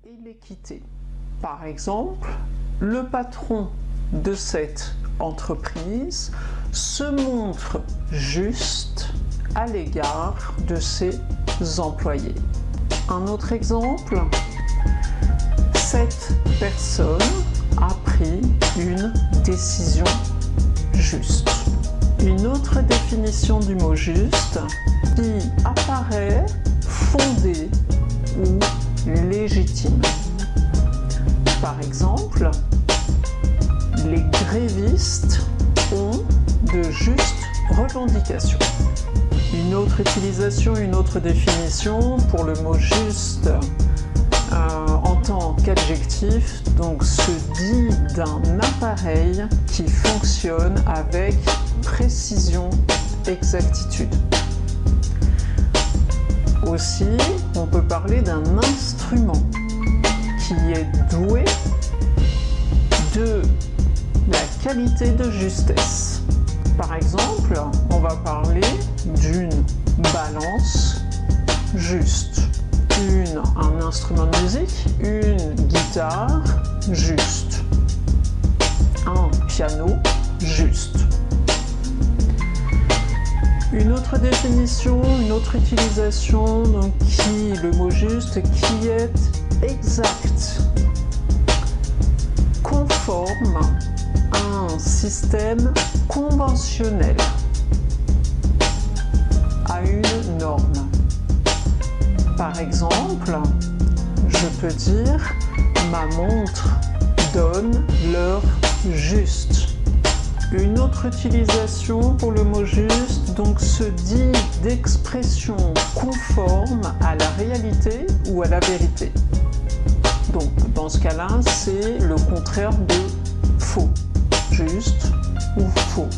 et l'équité. Par exemple, le patron de cette entreprise se montre juste à l'égard de ses employés. Un autre exemple, cette personne a pris une décision juste. Une autre définition du mot juste qui apparaît fondée ou légitime. Par exemple, les grévistes ont de justes revendications. Une autre utilisation, une autre définition pour le mot juste en tant qu'adjectif, donc se dit d'un appareil qui fonctionne avec précision, exactitude. Aussi, on peut parler d'un instrument qui est doué de la qualité de justesse. Par exemple, on va parler d'une balance juste, un instrument de musique, une guitare juste, un piano juste. Une autre définition, une autre utilisation, donc le mot juste qui est exact, conforme à un système conventionnel, à une norme. Par exemple, je peux dire ma montre donne l'heure juste. Une autre utilisation pour le mot juste, donc se dit d'expression conforme à la réalité ou à la vérité. Donc dans ce cas-là, c'est le contraire de faux. Juste ou faux.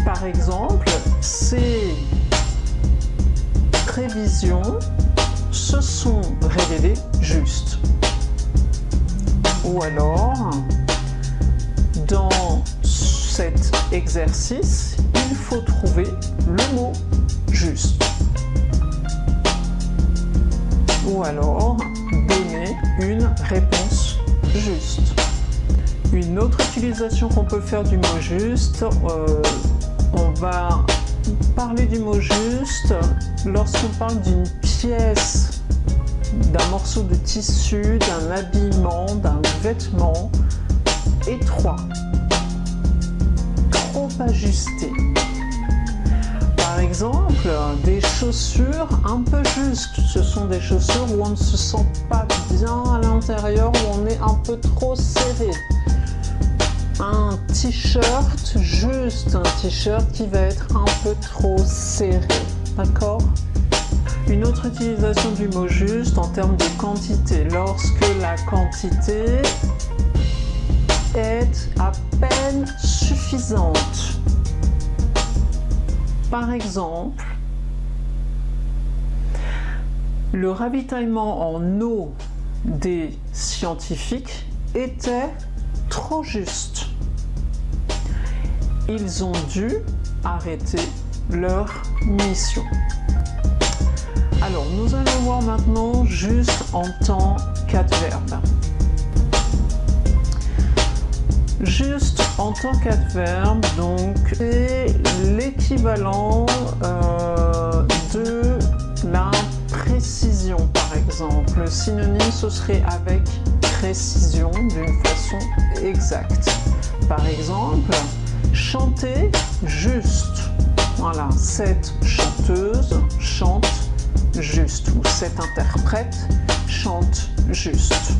Par exemple, ces prévisions se sont révélées justes. Ou alors, dans cet exercice, il faut trouver le mot juste. Ou alors, donner une réponse juste. Une autre utilisation qu'on peut faire du mot juste, on va parler du mot juste lorsqu'on parle d'une pièce, d'un morceau de tissu, d'un habillement, d'un vêtement étroit, trop ajusté. Par exemple, des chaussures un peu justes, ce sont des chaussures où on ne se sent pas bien à l'intérieur, où on est un peu trop serré. Un t-shirt juste, un t-shirt qui va être un peu trop serré, d'accord? Une autre utilisation du mot juste en termes de quantité, lorsque la quantité est à peine suffisante. Par exemple, le ravitaillement en eau des scientifiques était trop juste. Ils ont dû arrêter leur mission. Alors, nous allons voir maintenant juste en tant qu'adverbe. Juste en tant qu'adverbe, donc, c'est l'équivalent de la précision, par exemple. Le synonyme, ce serait avec précision, d'une façon exacte. Par exemple, chanter juste. Voilà, cette chanteuse chante juste, ou cet interprète chante juste.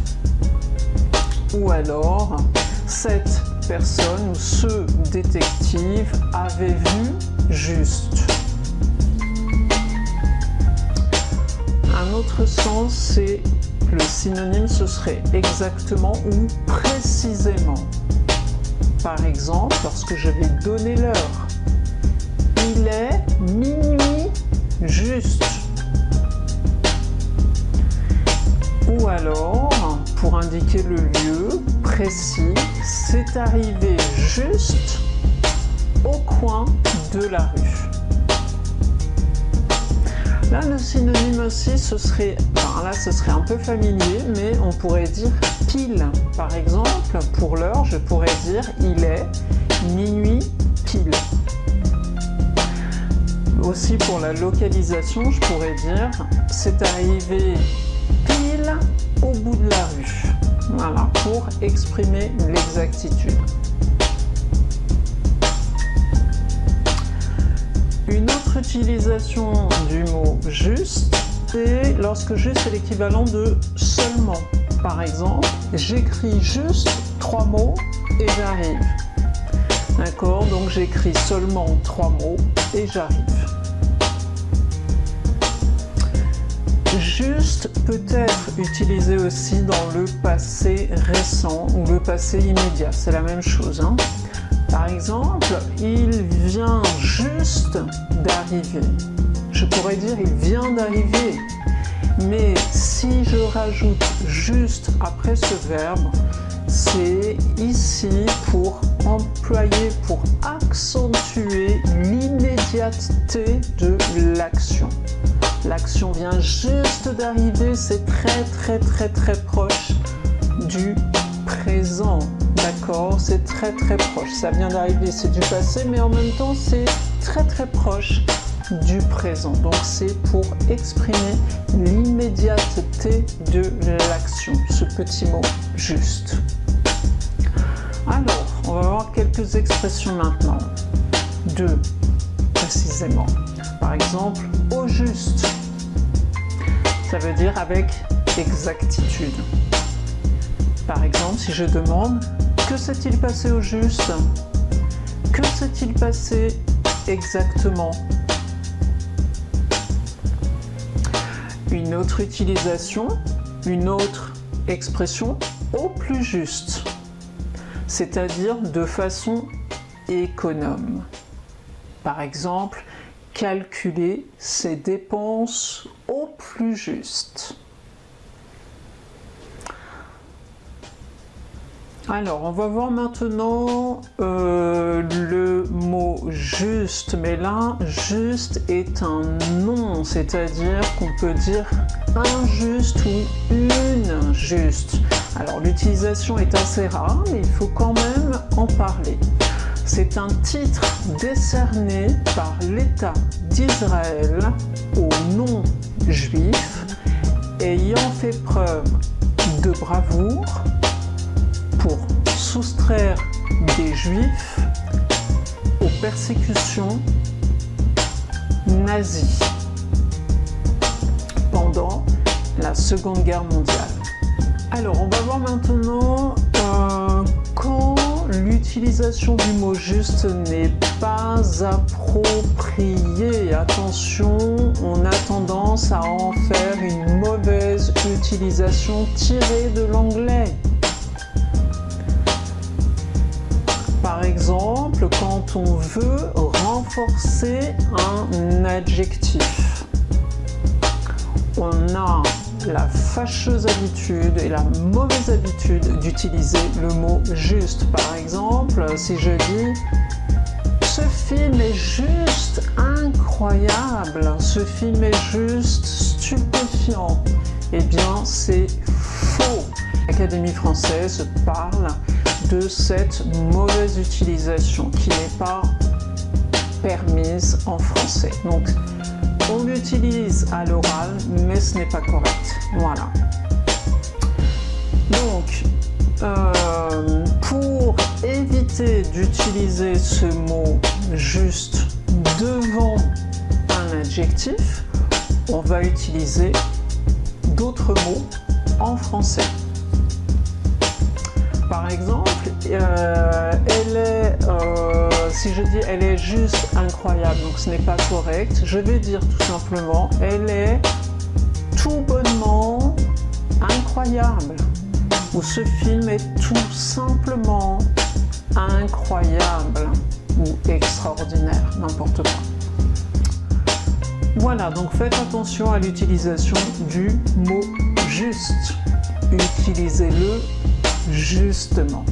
Ou alors, cette personne ou ce détective avait vu juste. Un autre sens, c'est le synonyme, ce serait exactement ou précisément. Par exemple, lorsque je vais donner l'heure, il est minuit juste. Ou alors, pour indiquer le lieu précis, c'est arrivé juste au coin de la rue. Là, le synonyme aussi, ce serait un peu familier, mais on pourrait dire pile. Par exemple, pour l'heure, je pourrais dire il est minuit pile. Aussi pour la localisation, je pourrais dire c'est arrivé pile au bout de la rue. Voilà, pour exprimer l'exactitude. Une autre utilisation du mot juste, c'est lorsque juste est l'équivalent de seulement. Par exemple, j'écris juste 3 mots et j'arrive. D'accord, donc j'écris seulement 3 mots et j'arrive. Juste peut être utilisé aussi dans le passé récent ou le passé immédiat, c'est la même chose. Par exemple, il vient juste d'arriver. Je pourrais dire il vient d'arriver, mais si je rajoute juste après ce verbe, c'est ici pour employer, pour accentuer l'immédiateté de l'action. L'action vient juste d'arriver, c'est très proche du présent. D'accord, c'est très proche. Ça vient d'arriver, c'est du passé, mais en même temps, c'est très proche du présent. Donc, c'est pour exprimer l'immédiateté de l'action, ce petit mot juste. Alors, on va voir quelques expressions maintenant. 2, précisément. Par exemple, au juste. Ça veut dire avec exactitude. Par exemple, si je demande que s'est-il passé au juste? Que s'est-il passé exactement? Une autre utilisation, une autre expression au plus juste, c'est-à-dire de façon économe. Par exemple, calculer ses dépenses au plus juste. Alors, on va voir maintenant le mot juste, mais là, juste est un nom, c'est-à-dire qu'on peut dire un juste ou une juste. Alors, l'utilisation est assez rare, mais il faut quand même en parler. C'est un titre décerné par l'État d'Israël aux non-juifs ayant fait preuve de bravoure pour soustraire des juifs aux persécutions nazies pendant la Seconde Guerre mondiale. Alors, on va voir maintenant quand l'utilisation du mot juste n'est pas appropriée. Attention, on a tendance à en faire une mauvaise utilisation tirée de l'anglais. Par exemple, quand on veut renforcer un adjectif, on a la fâcheuse habitude et la mauvaise habitude d'utiliser le mot juste. Par exemple, si je dis « ce film est juste incroyable »,« ce film est juste stupéfiant », eh bien c'est faux. L'Académie française parle de cette mauvaise utilisation qui n'est pas permise en français. Donc, on l'utilise à l'oral, mais ce n'est pas correct. Voilà. Donc, pour éviter d'utiliser ce mot juste devant un adjectif, on va utiliser d'autres mots en français. Par exemple, si je dis elle est juste incroyable, donc ce n'est pas correct, je vais dire tout simplement elle est tout bonnement incroyable, ou ce film est tout simplement incroyable ou extraordinaire, n'importe quoi. Voilà, donc faites attention à l'utilisation du mot juste. Utilisez-le justement.